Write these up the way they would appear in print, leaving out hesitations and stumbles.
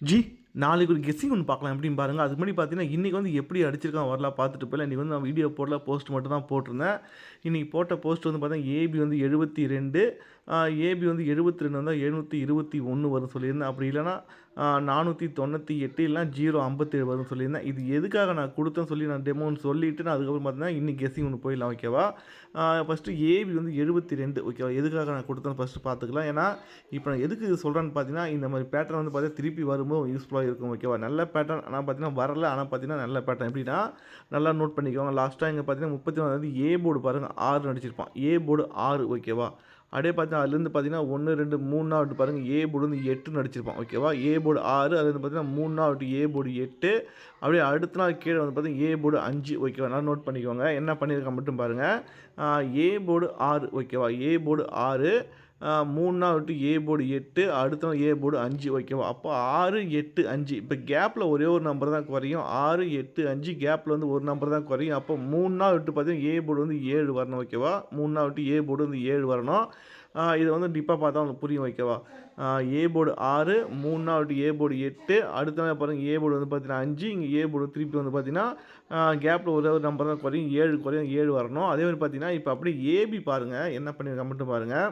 G நாளைக்கு ஒரு guessing ஒன்று பார்க்கலாம் எப்படின்னு பாருங்கள். அதுக்கு முன்னாடி பார்த்தீங்கன்னா, இன்றைக்கி வந்து எப்படி அடிச்சிருக்கான் வரலாம் பார்த்துட்டு போயிடலாம். இன்றைக்கி வந்து நான் வீடியோ போடல, போஸ்ட் மட்டும் தான் போட்டிருந்தேன். இன்றைக்கி போட்ட போஸ்ட் வந்து பார்த்தீங்கன்னா, ஏபி வந்து 72, ஏபி வந்து 72 வந்தால் 721 வரும்னு சொல்லியிருந்தேன். அப்படி இல்லைனா 498 இல்லைனா 057 வரும்னு சொல்லியிருந்தேன். இது எதுக்காக நான் கொடுத்தேன்னு சொல்லி நான் டெமோன்னு சொல்லிவிட்டு நான் அதுக்கப்புறம் பார்த்தீங்கன்னா, இன்றைக்கி கெஸ்ஸிங் ஒன்று போயிடலாம் ஓகேவா. ஃபஸ்ட்டு ஏபி வந்து 72 ஓகேவா. எதுக்காக நான் கொடுத்தேன்னு ஃபஸ்ட்டு பார்த்துக்கலாம். ஏன்னா இப்போ நான் எதுக்கு இது சொல்கிறேன்னு பார்த்தீங்கன்னா, இந்த மாதிரி பேட்டர்ன் வந்து பார்த்தீங்கன்னா திருப்பி வரும்போது யூஸ்ஃபுல்லாக இருக்கும் ஓகேவா. நல்ல பேட்டர்ன் ஆனால் பார்த்தீங்கன்னா வரல. ஆனால் பார்த்தீங்கன்னா நல்ல பேட்டர்ன் எப்படின்னா, நல்லா நோட் பண்ணிக்கோங்க. லாஸ்ட்டாக இங்கே பார்த்தீங்கன்னா 34 வந்து ஏ போர்டு பாருங்கள் 6 அடிச்சிருப்பான். ஏ போர்டு 6 ஓகேவா. அப்படியே பார்த்தீங்கன்னா அதுலேருந்து பார்த்தீங்கன்னா 1 2 3 பாருங்கள் ஏ போர்டு வந்து 8 அடிச்சிருப்பான் ஓகேவா. ஏ போர்டு 6 அதுலேருந்து பார்த்தீங்கன்னா 3 ஏ போர்டு 8. அப்படியே அடுத்த நாள் கீழே வந்து பார்த்தீங்கன்னா ஏ போர்டு 5 ஓகேவா. நல்லா நோட் பண்ணிக்கோங்க. என்ன பண்ணியிருக்கான் மட்டும் பாருங்கள். ஏ போர்டு 6 ஓகேவா. ஏ போர்டு 6, 3 நாள் விட்டு ஏ போர்டு 8, அடுத்த நாள் ஏ போர்டு 5 ஓகேவா. அப்போ 6 8 5 இப்போ கேப்பில் ஒரே ஒரு நம்பர் தான் குறையும். 6 8 5 கேப்பில் வந்து ஒரு நம்பர் தான் குறையும். அப்போ 3 நாள் விட்டு பார்த்தீங்கன்னா ஏ போர்டு வந்து 7 வரணும் ஓகேவா. 3 நாள் விட்டு ஏ போர்டு வந்து 7 வரணும். இதை வந்து டிப்பாக பார்த்தா உங்களுக்கு புரியும் ஓகேவா. ஏ போர்டு 6, 3 நாள் விட்டு ஏ போர்டு 8, அடுத்த நாள் பாருங்கள் ஏ போர்டு வந்து பார்த்தீங்கன்னா 5, இங்கே ஏ போர்டு திருப்பி வந்து பார்த்தீங்கன்னா கேப்பில் ஒரே ஒரு நம்பர் தான் குறையும். 7 வரணும். அதே மாதிரி பார்த்தீங்கன்னா இப்போ அப்படியே ஏபி பாருங்கள் என்ன பண்ணியிருக்கா மட்டும் பாருங்கள்.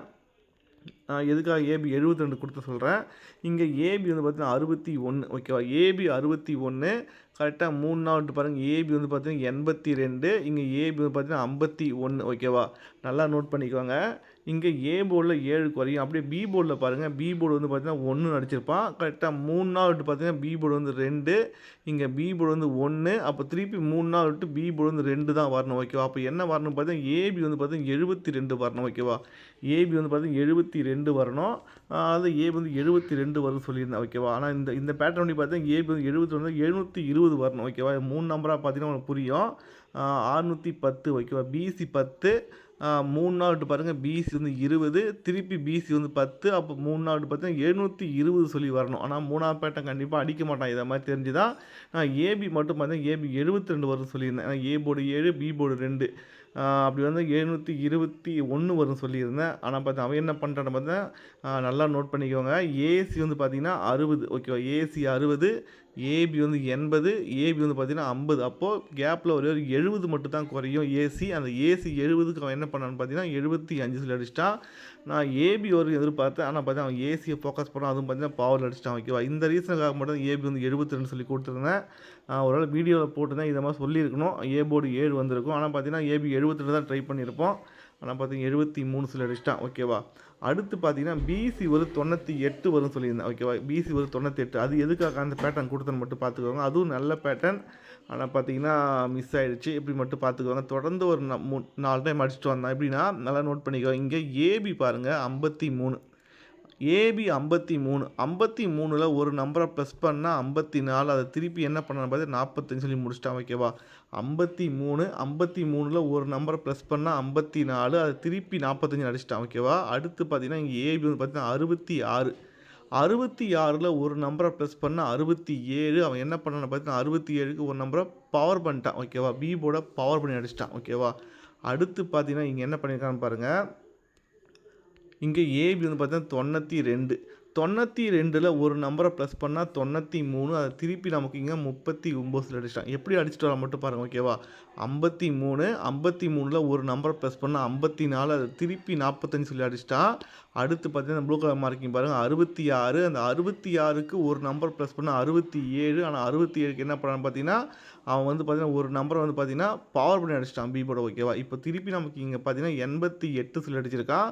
எதுக்காக ஏபி 72 கொடுத்து சொல்கிறேன். இங்கே ஏபி வந்து பார்த்தீங்கன்னா 61 ஓகேவா. ஏபி 61 கரெக்டாக 3 நாள் விட்டு பாருங்கள் ஏபி வந்து பார்த்தீங்கன்னா 82, இங்கே ஏபி வந்து பார்த்தீங்கன்னா 51 ஓகேவா. நல்லா நோட் பண்ணிக்கோங்க. இங்கே ஏ போர்டில் 7 குறையும். அப்படியே பி போர்டில் பாருங்கள். பி போர்டு வந்து பார்த்தீங்கன்னா 1 அடிச்சிருப்பான். கரெக்டாக 3 நாள் விட்டு பார்த்தீங்கன்னா பி போர்டு வந்து 2, இங்கே பி போர்டு வந்து 1. அப்போ திருப்பி 3 நாள் விட்டு பி போர்டு வந்து 2 தான் வரணும் ஓகேவா. அப்போ என்ன வரணும் பார்த்தீங்கன்னா ஏபி வந்து பார்த்தீங்கன்னா 72 வரணும் ஓகேவா. ஏபி வந்து பார்த்தீங்கன்னா 72 வரணும். அது ஏபி வந்து 72 வரும்னு சொல்லியிருந்தேன் ஓகேவா. ஆனால் இந்த பேட்டர்ன் பண்ணி பார்த்தீங்கன்னா ஏபி வந்து 71 720 வரணும் ஓகேவா. 3 நம்பராக பார்த்தீங்கன்னா உங்களுக்கு புரியும். 610 ஓகேவா. பிசி 10, 3 நாள் விட்டு பாருங்கள் பிசி வந்து 20, திருப்பி பிசி வந்து 10. அப்போ 3 நாள் விட்டு பார்த்தீங்கன்னா 720 சொல்லி வரணும். ஆனால் 3ஆம் பேட்டர்ன் கண்டிப்பாக அடிக்க மாட்டான். இதை மாதிரி தெரிஞ்சு தான் நான் ஏபி மட்டும் பார்த்தீங்கன்னா ஏபி 72 வரும்னு சொல்லியிருந்தேன். ஏன்னா ஏ போர்டு 7, பி போர்டு 2, அப்படி வந்து 721 வரும்னு சொல்லியிருந்தேன். ஆனால் பார்த்தா அவன் என்ன பண்ணுறான்னு பார்த்தா நல்லா நோட் பண்ணிக்கோங்க. ஏசி வந்து பார்த்தீங்கன்னா 60 ஓகேவா. ஏசி 60, ஏபி வந்து 80, ஏபி வந்து பார்த்தீங்கன்னா 50. அப்போது கேப்பில் ஒரே ஒரு 70 மட்டும் தான் குறையும் ஏசி. அந்த ஏசி 70க்கு அவன் என்ன பண்ணான்னு பார்த்தீங்கன்னா 75 சொல்லி அடிச்சிட்டான். நான் ஏபி ஒரு எதிர்பார்த்தேன். ஆனால் பார்த்தீங்கன்னா அவன் ஏசியை ஃபோக்கஸ் பண்ணான். அதுவும் பார்த்தீங்கன்னா பவர் அடிச்சிட்டான் ஓகேவா. இந்த ரீசனுக்காக மட்டும் ஏபி வந்து 72 சொல்லி கொடுத்துருந்தேன். ஒரு வேளை வீடியோவில் போட்டுருந்தேன் இதை மாதிரி சொல்லியிருக்கணும். ஏ போர்டு 7 வந்திருக்கும். ஆனால் பார்த்தீங்கன்னா ஏபி 72 தான் ட்ரை பண்ணியிருப்போம். ஆனால் பார்த்தீங்கன்னா 73 சொல்லி அடிச்சிட்டான் ஓகேவா. அடுத்து பார்த்தீங்கன்னா பிசி ஒரு 98 வரும்னு சொல்லியிருந்தேன் ஓகேவா. பிசி ஒரு 98 அது எதுக்காக அந்த பேட்டர்ன் கொடுத்தன்னு மட்டும் பார்த்துக்கோங்க. அதுவும் நல்ல பேட்டர்ன். ஆனால் பார்த்தீங்கன்னா மிஸ் ஆகிடுச்சு. இப்படி மட்டும் பார்த்துக்கோங்க. தொடர்ந்து ஒரு 4 டைம் அடிச்சுட்டு வந்தான். எப்படின்னா நல்லா நோட் பண்ணிக்கோங்க. இங்கே ஏபி பாருங்கள் 53, ஏபி 53, 53ல் ஒரு நம்பரை ப்ளஸ் பண்ணால் 54, அதை திருப்பி என்ன பண்ணான்னு பார்த்து 45 சொல்லி முடிச்சிட்டான் ஓகேவா. 53, 53ல் ஒரு நம்பரை ப்ளஸ் பண்ணால் 54, அதை திருப்பி 45 அடிச்சிட்டான் ஓகேவா. அடுத்து பார்த்தீங்கன்னா இங்கே ஏபி வந்து பார்த்தீங்கன்னா 66, 66ல் ஒரு நம்பரை ப்ளஸ் பண்ணால் 67, அவன் என்ன பண்ணான்னு பார்த்தீங்கன்னா 67க்கு ஒரு நம்பரை பவர் பண்ணிட்டான் ஓகேவா. பி போர்டை பவர் பண்ணி அடிச்சிட்டான் ஓகேவா. அடுத்து பார்த்தீங்கன்னா இங்கே என்ன பண்ணியிருக்கான்னு பாருங்கள். இங்கே ஏபி வந்து பார்த்தீங்கன்னா 92, 92ல் ஒரு நம்பரை ப்ளஸ் பண்ணால் 93, அதை திருப்பி நமக்கு இங்கே 39 அடிச்சிட்டான். எப்படி அடிச்சுட்டு வர மட்டும் பாருங்கள் ஓகேவா. 53, 53ல் ஒரு நம்பரை ப்ளஸ் பண்ணால் 54, அதை திருப்பி 45 சொல்லி அடிச்சிட்டான். அடுத்து பார்த்தீங்கன்னா ப்ளூ கலர் மார்க்கிங் பாருங்கள் 66, அந்த 66க்கு ஒரு நம்பர் ப்ளஸ் பண்ணால் 67, ஆனால் 67க்கு என்ன பண்ணான்னு பார்த்தீங்கன்னா அவன் வந்து பார்த்தீங்கன்னா ஒரு நம்பரை வந்து பார்த்தீங்கன்னா பவர் பண்ணி அடிச்சிட்டான் பி போர்டு ஓகேவா. இப்போ திருப்பி நமக்கு இங்கே பார்த்தீங்கன்னா 88 சொல்லி அடிச்சிருக்கான்.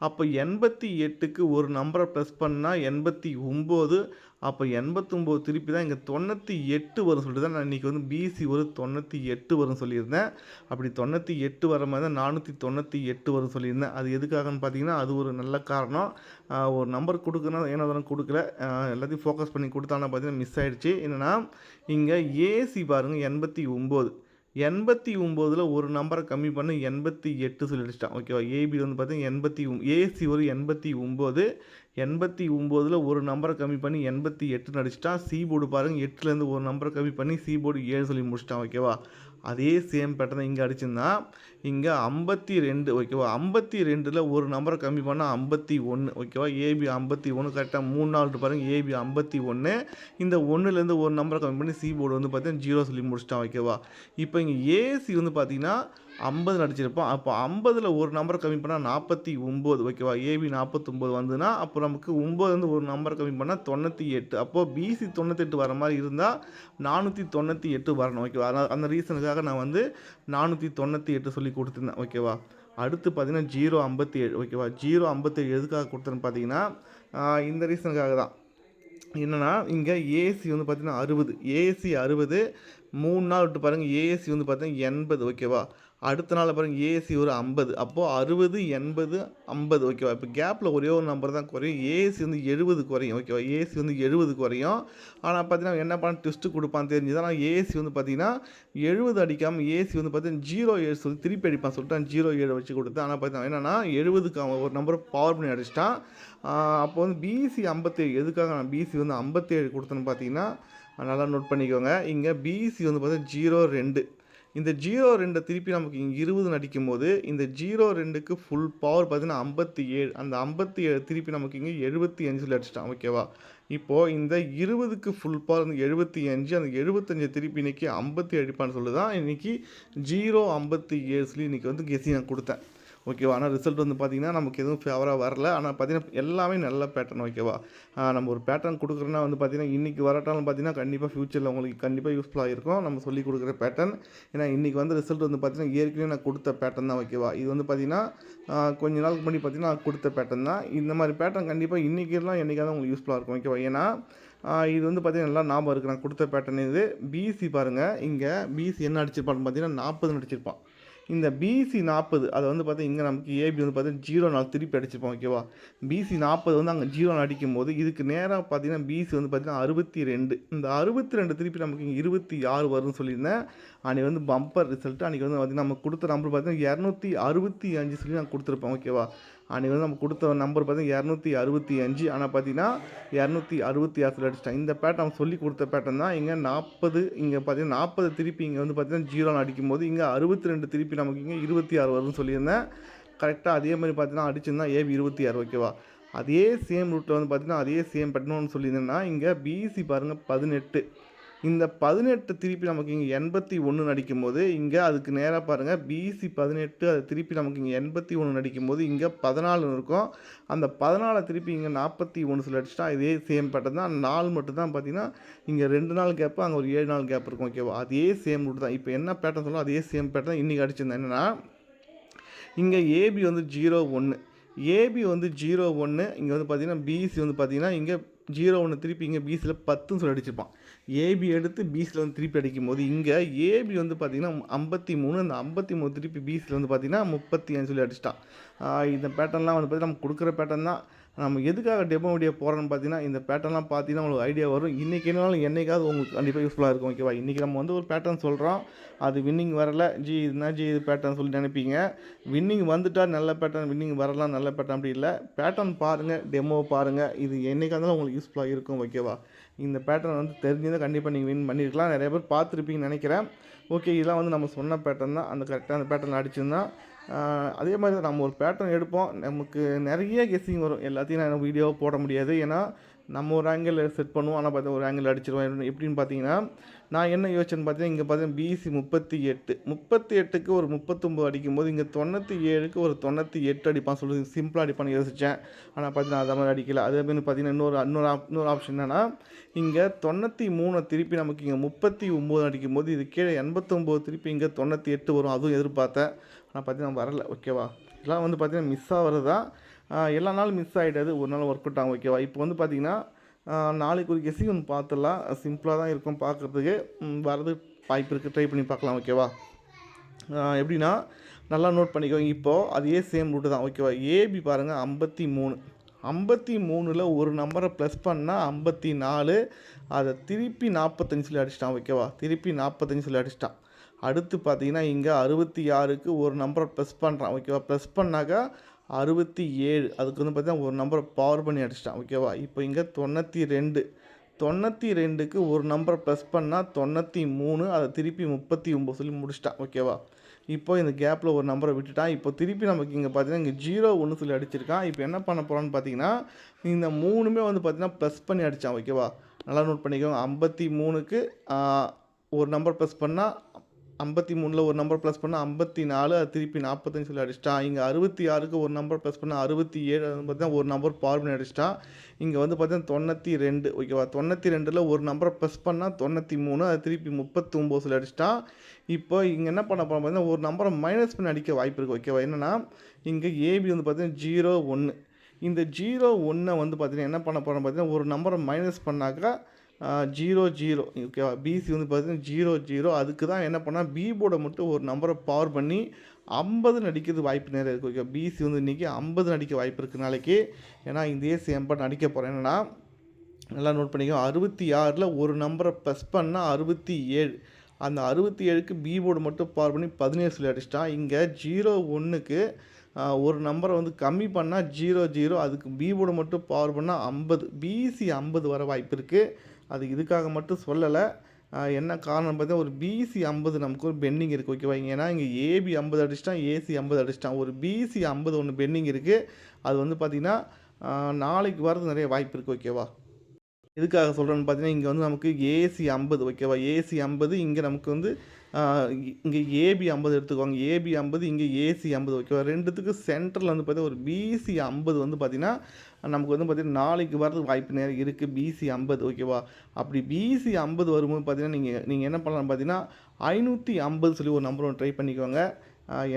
அப்போ 88க்கு ஒரு நம்பரை ப்ளஸ் பண்ணால் 89, அப்போ 89 திருப்பி தான் இங்கே 98 வரும் சொல்லிட்டு தான் நான் இன்றைக்கி வந்து பிசி ஒரு 98 வரும்னு சொல்லியிருந்தேன். அப்படி 98 வர மாதிரி தான் 498 வரும் சொல்லியிருந்தேன். அது எதுக்காகன்னு பார்த்தீங்கன்னா அது ஒரு நல்ல காரணம். ஒரு நம்பர் கொடுக்குறேன்னா ஏன்னா அதெல்லாம் கொடுக்கல, எல்லாத்தையும் ஃபோக்கஸ் பண்ணி கொடுத்தாலும் பார்த்தீங்கன்னா மிஸ் ஆகிடுச்சு. என்னென்னா இங்கே ஏசி பாருங்கள் 89, 89ல் ஒரு நம்பரை கம்மி பண்ணி 88 சொல்லி அடிச்சிட்டான் ஓகேவா. ஏபி வந்து பார்த்தீங்கன்னா ஏசி ஒரு 89, 89ல் ஒரு நம்பரை கம்மி பண்ணி 88 அடிச்சிட்டான். சி போர்டு பாருங்கள் 8லேருந்து ஒரு நம்பரை கம்மி பண்ணி சி போர்டு 7 சொல்லி முடிச்சிட்டான் ஓகேவா. அதே சேம் பேட்டர்ன் தான் இங்கே அடிச்சிருந்தான். இங்கே 52 ஓகேவா. 52ல் ஒரு நம்பரை கம்மி பண்ணால் 51 ஓகேவா. ஏபி 51 கரெக்டாக 3 நாள் பாருங்கள். ஏபி 51. இந்த 1லேருந்து ஒரு நம்பரை கம்மி பண்ணி சி போர்டு வந்து பார்த்தீங்கன்னா 0 சொல்லி முடிச்சிட்டான் ஓகேவா. இப்போ இங்கே ஏசி வந்து பார்த்தீங்கன்னா 50 அடிச்சிருப்போம். அப்போ 50ல் ஒரு நம்பரை கம்மி பண்ணால் 49 ஓகேவா. ஏபி 49 வந்துன்னா அப்போ நமக்கு 9லேருந்து ஒரு நம்பரை கம்மி பண்ணால் 98. அப்போது பிசி 98 வர மாதிரி இருந்தால் 498 வரணும் ஓகேவா. அந்த ரீசனுக்காக நான் வந்து 498 சொல்லி கொடுத்துருந்தேன் ஓகேவா. அடுத்து பார்த்தீங்கன்னா 057 ஓகேவா. 057 எதுக்காக கொடுத்தேன்னு பார்த்தீங்கன்னா இந்த ரீசனுக்காக தான். என்னென்னா இங்கே ஏசி வந்து பார்த்திங்கன்னா 60, ஏசி 60 3 நாள் விட்டு பாருங்கள். ஏசி வந்து பார்த்தீங்கன்னா 80 ஓகேவா. அடுத்த நாள் பாருங்கள் ஏசி ஒரு 50. அப்போது 60, 80, 50 ஓகேவா. இப்போ கேப்பில் ஒரே ஒரு நம்பர் தான் குறையும். ஏசி வந்து 70 குறையும் ஓகேவா. ஏசி வந்து 70 குறையும். ஆனால் பார்த்தீங்கன்னா என்ன பண்ண ட்விஸ்ட்டு கொடுப்பான்னு தெரிஞ்சுதான் நான் ஏசி வந்து பார்த்தீங்கன்னா 70 அடிக்காமல் ஏசி வந்து பார்த்தீங்கன்னா 07 சொல்லி திருப்பி அடிப்பான் சொல்லிட்டு நான் 07 வச்சு கொடுத்தேன். ஆனால் பார்த்தீங்கன்னா என்னென்னா 70க்கு அவன் ஒரு நம்பரை பவர் பண்ணி அடிச்சிட்டான். அப்போ வந்து பிசி 57 எதுக்காக நான் பிசி வந்து 57 கொடுத்தேன்னு பார்த்தீங்கன்னா நல்லா நோட் பண்ணிக்கோங்க. இங்கே பிசி வந்து பார்த்தீங்கன்னா 02. இந்த 02 திருப்பி நமக்கு இங்கே 20 அடிக்கும் போது இந்த 02க்கு ஃபுல் பவர் பார்த்தீங்கன்னா 57. அந்த 57 திருப்பி நமக்கு இங்கே 75 சொல்லி அடிச்சிட்டான் ஓகேவா. இப்போது இந்த 20க்கு ஃபுல் பவர் வந்து 75. அந்த 75 திருப்பி இன்றைக்கி 57 அடிப்பான்னு சொல்லி தான் இன்றைக்கி 057 சொல்லி இன்றைக்கி வந்து கெஸ்ஸி நான் கொடுத்தேன் ஓகேவா. ஆனால் ரிசல்ட் வந்து பார்த்திங்கன்னா நமக்கு எதுவும் ஃபேவராக வரல. ஆனால் பார்த்திங்கன்னா எல்லாமே நல்ல பேட்டர்ன் ஓகேவா. நம்ம ஒரு பேட்டர்ன் கொடுக்குறோன்னா வந்து பார்த்திங்கன்னா இன்றைக்கி வரட்டாலும் பார்த்திங்கன்னா கண்டிப்பாக ஃப்யூச்சரில் உங்களுக்கு கண்டிப்பாக யூஸ்ஃபுல்லாக இருக்கும் நம்ம சொல்லி கொடுக்குற பேட்டர்ன். ஏன்னா இன்றைக்கி வந்து ரிசல்ட் வந்து பார்த்திங்கன்னா ஏற்கனவே நான் கொடுத்த பேட்டர்ன் தான் ஓகேவா. இது வந்து பார்த்திங்கன்னா கொஞ்ச நாளுக்கு முன்னாடி பார்த்திங்கன்னா நான் கொடுத்த பேட்டர்ன் தான். இந்த மாதிரி பேட்டர்ன் கண்டிப்பாக இன்றைக்கெல்லாம் என்றைக்காவது உங்களுக்கு யூஸ்ஃபுல்லாக இருக்கும் ஓகேவா. ஏன்னா இது வந்து பார்த்திங்கன்னா நல்லா ஞாபகம் இருக்குது நான் கொடுத்த பேட்டர்ன் இது. பிசி பாருங்கள். இங்கே பிசி என்ன அடிச்சிருப்பான்னு பார்த்திங்கன்னா 40 அடிச்சிருப்பான். இந்த பிசி 40 அதை வந்து பார்த்தா இங்கே நமக்கு ஏபி வந்து பார்த்தீங்கன்னா 0 திருப்பி அடிச்சிருப்போம் ஓகேவா. பிசி 40 வந்து அங்கே 0 அடிக்கும் போது இதுக்கு நேராக பார்த்தீங்கன்னா பிசி வந்து பார்த்தீங்கன்னா 62. இந்த 62 திருப்பி நமக்கு இங்கே 26 வரும்னு சொல்லியிருந்தேன். அன்றைக்கி வந்து பம்பர் ரிசல்ட்டு. அன்றைக்கி வந்து பார்த்திங்கன்னா நம்ம கொடுத்த நம்பர் பார்த்தீங்கன்னா 265 சொல்லி நான் கொடுத்துருப்பேன் ஓகேவா. அன்றைக்கி வந்து நம்ம கொடுத்த நம்பர் பார்த்தீங்கன்னா 265. ஆனால் பார்த்தீங்கன்னா 266 அடிச்சிட்டேன். இந்த பேட்டர்ன் நம்ம சொல்லி கொடுத்த பேட்டர்ன் தான். இங்கே 40 இங்கே பார்த்தீங்கன்னா 40 திருப்பி இங்கே வந்து பார்த்தீங்கன்னா 0 அடிக்கும் போது இங்கே 62 திருப்பி நமக்கு இங்கே 26 வரும்னு சொல்லியிருந்தேன். கரெக்டாக அதே மாதிரி பார்த்தீங்கன்னா அடிச்சிருந்தா ஏபி 26 ஓகேவா. அதே சேம் ரூட்டில் வந்து பார்த்திங்கன்னா அதே சேம் பேட்டர்னு சொல்லியிருந்தேன்னா இங்கே பிசி பாருங்கள் 18. இந்த 18 திருப்பி நமக்கு இங்கே 81 அடிக்கும் போது இங்கே அதுக்கு நேராக பாருங்கள் பிசி 18 அது திருப்பி நமக்கு இங்கே 81 அடிக்கும் போது இங்கே 14 இருக்கும். அந்த 14 திருப்பி இங்கே 41 சொல்லி அடிச்சிட்டா இதே சேம் பேட்டர்ன் தான். 4 மட்டும் தான் பார்த்தீங்கன்னா இங்கே 2 நாள் கேப்பு அங்கே ஒரு 7 நாள் கேப் இருக்கும் ஓகேவா. அதே சேம் ரூட் தான். இப்போ என்ன பேட்டர்ன் சொல்லலாம் அதே சேம் பேட்டர்ன் இன்றைக்கி அடிச்சிருந்தேன். என்னென்னா இங்கே ஏபி வந்து 01, ஏபி வந்து 01. இங்கே வந்து பார்த்திங்கன்னா பிசி வந்து பார்த்திங்கன்னா இங்கே 01 திருப்பி இங்கே பிசியில் 10ன்னு சொல்லி அடிச்சிருப்பான். ஏபி எடுத்து பிசியில் வந்து திருப்பி அடிக்கும் போது இங்கே ஏபி வந்து பார்த்திங்கன்னா 53. அந்த 53 திருப்பி பிசியில் வந்து பார்த்திங்கன்னா 35 சொல்லி அடிச்சிட்டான். இந்த பேட்டர்ன்லாம் வந்து பார்த்திங்கன்னா நம்ம கொடுக்குற பேட்டர்ன் தான். நம்ம எதுக்காக டெமோ வீடியோ போகிறோன்னு பார்த்தீங்கன்னா இந்த பேட்டர்ன்லாம் பார்த்தீங்கன்னா உங்களுக்கு ஐடியா வரும். இன்றைக்கி என்னாலும் என்றைக்காவது உங்களுக்கு கண்டிப்பாக யூஸ்ஃபுல்லாக இருக்கும் ஓகேவா. இன்றைக்கி நம்ம வந்து ஒரு பேட்டர்ன் சொல்கிறோம், அது வின்னிங் வரலை, இது பேட்டர்ன் சொல்லி நினைப்பீங்க. வின்னிங் வந்துட்டால் நல்ல பேட்டர்ன், வின்னிங் வரலாம் நல்ல பேட்டர்ன் அப்படி இல்லை. பேட்டர்ன் பாருங்கள், டெமோ பாருங்கள், இது என்றைக்காக இருந்தாலும் உங்களுக்கு யூஸ்ஃபுல்லாக இருக்கும் ஓகேவா. இந்த பேட்டர்ன் வந்து தெரிஞ்சுதான் கண்டிப்பாக நீங்கள் வின் பண்ணியிருக்கலாம். நிறைய பேர் பார்த்துருப்பீங்கன்னு நினைக்கிறேன். ஓகே, இதெல்லாம் வந்து நம்ம சொன்ன பேட்டர்ன் தான். அந்த கரெக்டாக அந்த பேட்டர்ன் அடிச்சிருந்தா அதே மாதிரி தான் நம்ம ஒரு பேட்டர்ன் எடுப்போம். நமக்கு நிறைய கெஸ்ஸிங் வரும். எல்லாத்தையும் நான் வீடியோவை போட முடியாது. ஏன்னா நம்ம ஒரு ஆங்கிள் செட் பண்ணுவோம், ஆனால் பார்த்தா ஒரு ஆங்கிள் அடிச்சிருவோம். எப்படின்னு பார்த்தீங்கன்னா நான் என்ன யோசிச்சேன்னு பார்த்தீங்கன்னா இங்கே பார்த்தீங்கன்னா பிசி 38க்கு ஒரு 39 அடிக்கும்போது இங்கே 97க்கு ஒரு 98 அடிப்பான் சொல்லி சிம்பிளாக அடிப்பான்னு யோசித்தேன். ஆனால் பார்த்தீங்கன்னா அதை மாதிரி அடிக்கல. அதே மாதிரி பார்த்தீங்கன்னா இன்னொரு ஆப்ஷன் என்னென்னா இங்கே 93 திருப்பி நமக்கு இங்கே 39 அடிக்கும்போது இது கீழே 89 திருப்பி இங்கே 98 வரும். அதுவும் எதிர்பார்த்தேன், ஆனால் பார்த்தீங்கன்னா வரல ஓகேவா. இதெல்லாம் வந்து பார்த்தீங்கன்னா மிஸ் ஆகிறது தான். எல்லா நாளும் மிஸ் ஆகிடாது, ஒரு நாள் ஒர்க் அவுட் ஆகும் ஓகேவா. இப்போ வந்து பார்த்திங்கன்னா நாளைக்கு ஒரு கெஸ்ஸிங் ஒன்று பார்த்துடலாம். சிம்பிளாக தான் இருக்கும் பார்க்குறதுக்கு. வரது வாய்ப்பு இருக்குது, ட்ரை பண்ணி பார்க்கலாம் ஓகேவா. எப்படின்னா நல்லா நோட் பண்ணிக்கோங்க. இப்போது அதே சேம் ரூட்டு தான் ஓகேவா. ஏபி பாருங்கள் 53ல் ஒரு நம்பரை ப்ளஸ் பண்ணால் 54, அதை திருப்பி 45 சொல்லி அடிச்சிட்டான் ஓகேவா. திருப்பி 45 சொல்லி அடிச்சிட்டான். அடுத்து பார்த்தீங்கன்னா இங்கே 66க்கு ஒரு நம்பரை ப்ளஸ் பண்ணுறான் ஓகேவா. ப்ளஸ் பண்ணாக்கா 67, அதுக்கு வந்து பார்த்தீங்கன்னா ஒரு நம்பரை பவர் பண்ணி அடிச்சிட்டான் ஓகேவா. இப்போ இங்கே 92 92க்கு ஒரு நம்பர் ப்ளஸ் பண்ணால் 93, அதை திருப்பி 39 சொல்லி முடிச்சிட்டான். ஓகேவா? இப்போ இந்த கேப்பில் ஒரு நம்பரை விட்டுட்டான். இப்போ திருப்பி நமக்கு இங்கே பார்த்தீங்கன்னா இங்கே 0 1 சொல்லி அடிச்சிருக்கான். இப்போ என்ன பண்ண போகிறான்னு பார்த்தீங்கன்னா இந்த 3மே வந்து பார்த்தீங்கன்னா ப்ளஸ் பண்ணி அடித்தான். ஓகேவா? நல்லா நோட் பண்ணிக்கோங்க. 53க்கு ஒரு நம்பர் ப்ளஸ் பண்ணால் 53ல் ஒரு நம்பர் ப்ளஸ் பண்ணால் 54, அது திருப்பி 45 சொல்லி அடிச்சிட்டான். இங்கே 66க்கு ஒரு நம்பர் ப்ளஸ் பண்ணால் 67, அது பார்த்தீங்கன்னா ஒரு நம்பர் பவர் பண்ணி அடிச்சிட்டான். இங்கே வந்து பார்த்தீங்கன்னா 92. ஓகேவா? 92ல் ஒரு நம்பரை ப்ளஸ் பண்ணால் 93, அது திருப்பி 39 சொல்லி அடிச்சிட்டான். இப்போ இங்கே என்ன பண்ண போகிறோம் பார்த்தீங்கன்னா ஒரு நம்பரை மைனஸ் பண்ணி அடிக்க வாய்ப்பு இருக்குது. ஓகேவா? என்னென்னா இங்கே ஏபி வந்து பார்த்தீங்கன்னா 0 1. இந்த 0 1 வந்து பார்த்தீங்கன்னா என்ன பண்ண போகிறோம் பார்த்தீங்கன்னா ஒரு நம்பரை மைனஸ் பண்ணாக்கா 0 0. ஓகேவா? பிசி வந்து பார்த்தீங்கன்னா 0 0. அதுக்கு தான் என்ன பண்ணால் பி போர்டை மட்டும் ஒரு நம்பரை பவர் பண்ணி 50 அடிக்கிறது வாய்ப்பு நிறைய இருக்குது. ஓகே, பிசி வந்து இன்றைக்கி 50 அடிக்க வாய்ப்பு இருக்குது நாளைக்கு. ஏன்னா இந்த சேம்பட் அடிக்க போகிறேன். என்னென்னா நல்லா நோட் பண்ணிக்கோ. 66ல் ஒரு நம்பரை ப்ளஸ் பண்ணால் 67. அந்த 67க்கு பி போர்டு மட்டும் பவர் பண்ணி 17 சொல்லி அடிச்சிட்டான். இங்கே 0 1க்கு ஒரு நம்பரை வந்து கம்மி பண்ணால் 0 0. அதுக்கு பி போர்டு மட்டும் பவர் பண்ணால் 50. பிசி 50 வர வாய்ப்பு இருக்குது. அது இதுக்காக மட்டும் சொல்லலை. என்ன காரணம் பார்த்தா ஒரு பிசி 50 நமக்கு ஒரு பெண்டிங் இருக்குது. ஓகேவா? ஏன்னா இங்கே ஏபி 50 அடிச்சிட்டான், ஏசி 50 அடிச்சிட்டான். ஒரு பிசி 50 ஒன்று பெண்டிங் இருக்குது. அது வந்து பார்த்திங்கன்னா நாளைக்கு வரது நிறைய வாய்ப்பு இருக்குது. ஓகேவா? எதுக்காக சொல்கிறேன்னு பார்த்தீங்கன்னா இங்கே வந்து நமக்கு ஏசி 50. ஓகேவா? ஏசி 50, இங்கே நமக்கு வந்து இங்கே ஏபி 50 எடுத்துக்குவாங்க. ஏபி 50, இங்கே ஏசி 50. ஓகேவா? ரெண்டுத்துக்கு சென்டரில் வந்து பார்த்தீங்கன்னா ஒரு பிசி 50 வந்து பார்த்திங்கன்னா நமக்கு வந்து பார்த்திங்கன்னா நாளைக்கு வரதுக்கு வாய்ப்பு நேரம் இருக்குது. பிசி 50. ஓகேவா? அப்படி பிசி 50 வரும்போது பார்த்திங்கன்னா நீங்கள் என்ன பண்ணலாம் பார்த்தீங்கன்னா 550 சொல்லி ஒரு நம்பர் ஒன்று ட்ரை பண்ணிக்கோங்க.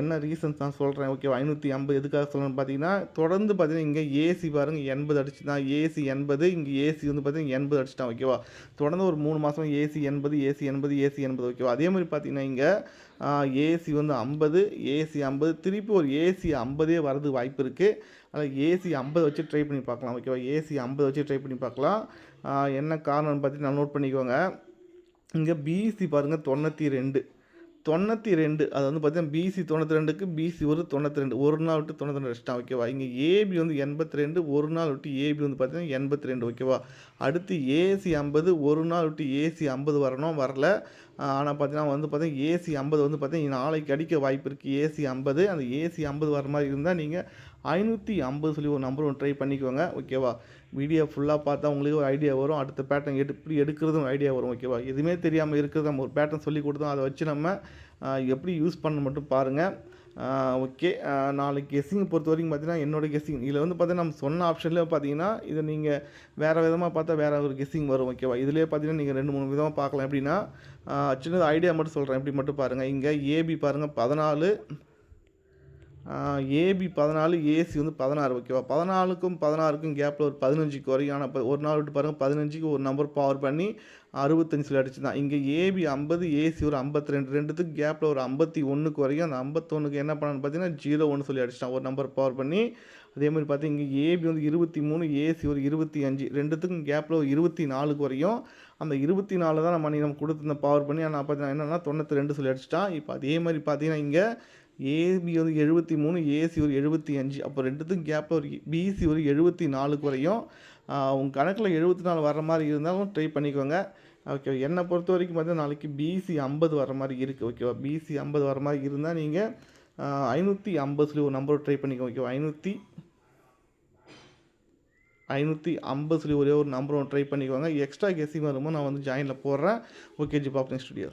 என்ன ரீசன்ஸ் நான் சொல்கிறேன். ஓகேவா? 550 எதுக்காக சொல்லணும்னு பார்த்தீங்கன்னா தொடர்ந்து பார்த்தீங்கன்னா இங்கே ஏசி பாருங்கள் 80 அடிச்சுதான். ஏசி 80, இங்கே ஏசி வந்து பார்த்தீங்கன்னா 80 அடிச்சிட்டான். ஓகேவா? தொடர்ந்து ஒரு 3 மாதம் ஏசி 80, ஏசி 80, ஏசி 80. ஓகேவா? அதே மாதிரி பார்த்தீங்கன்னா இங்கே ஏசி வந்து 50, ஏசி 50, திருப்பி ஒரு ஏசி 50 வரதுக்கு வாய்ப்பு இருக்குது. அதில் ஏசி 50 வச்சு ட்ரை பண்ணி பார்க்கலாம். ஓகேவா? ஏசி 50 வச்சு ட்ரை பண்ணி பார்க்கலாம். என்ன காரணம்னு பார்த்தீங்கன்னா நோட் பண்ணிக்கோங்க. இங்கே பிசி பாருங்கள் 92. 92, அது வந்து பார்த்தீங்கன்னா பிசி 92க்கு பிசி ஒரு 92, ஒரு நாள் விட்டு 92 அடிச்சிட்டான். ஓகேவா? இங்கே ஏபி வந்து 82, ஒரு நாள் விட்டு ஏபி வந்து பார்த்தீங்கன்னா 82. ஓகேவா? அடுத்து ஏசி 50, ஒரு நாள் விட்டு ஏசி 50 வரணும், வரல. ஆனால் பார்த்தீங்கன்னா வந்து பார்த்தீங்கன்னா ஏசி 50 வந்து பார்த்தீங்கன்னா நாளைக்கு அடிக்க வாய்ப்பு இருக்குது. ஏசி 50, அந்த ஏசி 50 வர மாதிரி இருந்தால் நீங்கள் 550 சொல்லி ஒரு நம்பர் ஒன்று ட்ரை பண்ணிக்கோங்க. ஓகேவா? வீடியோ ஃபுல்லாக பார்த்தா உங்களுக்கு ஒரு ஐடியா வரும். அடுத்த பேட்டர்ன் எப்படி எடுக்கிறதும் ஐடியா வரும். ஓகேவா? எதுவுமே தெரியாமல் இருக்கிறது நம்ம ஒரு பேட்டர்ன் சொல்லி கொடுத்தோம், அதை வச்சு நம்ம எப்படி யூஸ் பண்ண மட்டும் பாருங்கள். ஓகே, நாளைக்கு கெஸ்ஸிங்கை பொறுத்த வரைக்கும் பார்த்தீங்கன்னா என்னோடய கெஸ்ஸிங் இதில் வந்து பார்த்தீங்கன்னா நம்ம சொன்ன ஆப்ஷன்லேயே பார்த்தீங்கன்னா இதை நீங்கள் வேறு விதமாக பார்த்தா வேறு ஒரு கெஸ்ஸிங் வரும். ஓகேவா? இதிலே பார்த்தீங்கன்னா நீங்கள் 2 3 விதமாக பார்க்கலாம். எப்படின்னா சின்னது ஐடியா மட்டும் சொல்கிறேன், எப்படி மட்டும் பாருங்கள். இங்கே ஏபி பாருங்கள் 14, ஏபி 14, ஏசி வந்து 16. ஓகேவா? 14க்கும் 16க்கும் கேப்பில் ஒரு 15 குறையும். ஆனால் ஒரு நாள் விட்டு பாருங்கள் 15க்கு ஒரு நம்பர் பவர் பண்ணி 65 சொல்லி அடிச்சு தான். இங்கே ஏபி 50, ஏசி ஒரு 52, ரெண்டுத்துக்கு கேப்பில் ஒரு 51 குறையும். அந்த 51க்கு என்ன பண்ணான்னு பார்த்தீங்கன்னா 0 1 சொல்லி அடிச்சிட்டான், ஒரு நம்பர் பவர் பண்ணி. அதே மாதிரி பார்த்தீங்க இங்கே ஏபி வந்து 23, ஏசி ஒரு 25, ரெண்டுத்துக்கும் கேப்பில் ஒரு 24 குறையும். அந்த 24 தான் நம்ம கொடுத்துருந்த பவர் பண்ணி. ஆனால் பார்த்தீங்கன்னா என்னென்னா 92 சொல்லி அடிச்சிட்டான். இப்போ அதே மாதிரி பார்த்தீங்கன்னா இங்கே ஏபி வந்து 73, ஏசி ஒரு 75. அப்போ ரெண்டுத்துக்கும் கேப்பில் ஒரு பிசி ஒரு 74 குறையும். உங்கள் கணக்கில் 74 வர மாதிரி இருந்தாலும் ட்ரை பண்ணிக்கோங்க. ஓகே, என்னை பொறுத்த வரைக்கும் பார்த்தீங்கன்னா நாளைக்கு பிசி 50 வர மாதிரி இருக்குது. ஓகேவா? பிசி 50 வர மாதிரி இருந்தால் நீங்கள் 550 சொல்லி ஒரு நம்பர் ட்ரை பண்ணிக்கோங்க. ஓகேவா? 550 சொல்லி ஒரே ஒரு நம்பர் ஒன்று ட்ரை பண்ணிக்கோங்க. எக்ஸ்ட்ரா கெஸ்ஸிங் வரும்போது நான் வந்து ஜாயினில் போடுறேன். ஓகே ஜி, பாப் நெக்ஸ்ட் வீடியோ.